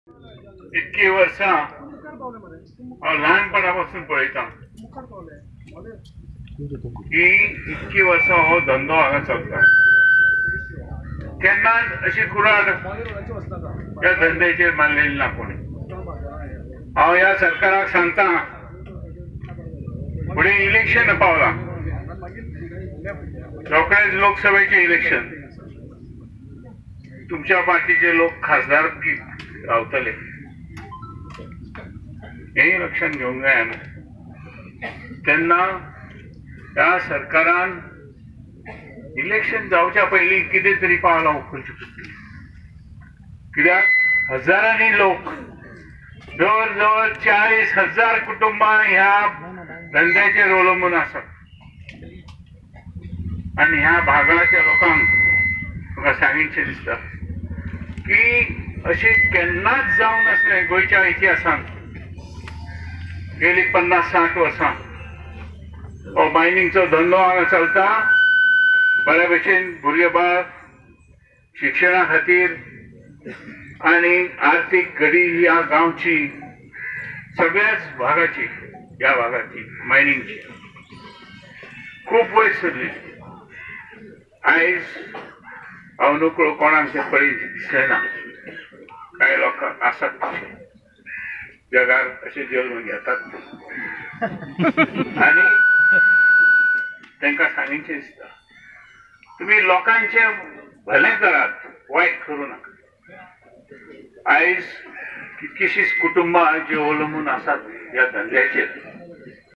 इतकी वर्षा लहानपणापासून पळयता की इतकी वर्षा हो धंदो हांगा चलता। केन्नाच अशी कुराड या धंद्याचेर मारलेली ना कोणी। हांव ह्या सरकाराक सांगता, फुडें इलेक्शन पावला, रोखडेच लोकसभेचे इलेक्शन, तुमच्या पार्टीचे लोक खासदार रावतले हे लक्षात घेवंक जाय। तेन्ना ह्या सरकारान इलेक्शन जावच्या पयलीं कितें तरी पावलां उखलची पडटली, कित्याक हजारांनी लोक, जवळ जवळ 40,000 कुटुंबां ह्या धंद्याचेर अवलंबून आसात आनी ह्या भागाच्या लोकांक म्हाका सांगितचें दिसता की अशें केन्नाच जावं नासलें गोंयच्या इतिहासांत। गेली 50-60 वर्सां हो मायनिंगचो धंदो हांगा चलता। बऱ्या भशेन भुरगे बाळ शिक्षणा खातीर आनी आर्थीक घडी ह्या गांवची, सगळ्याच भागाची, ह्या भागाची मायनिंगची खूब वयर सरली। आयज हांव नोकळो कोणाक तें पळय दिसना, कांय लोक आसात तशे जगार अशे जल्म घेतात आनी तांकां सांगितचें दिसता, तुम्ही लोकांचे भलें करात, वायट करूं नाका। आयज कितकीशींच कुटुंबां जी अवलंबून आसात ह्या धंद्याचेर,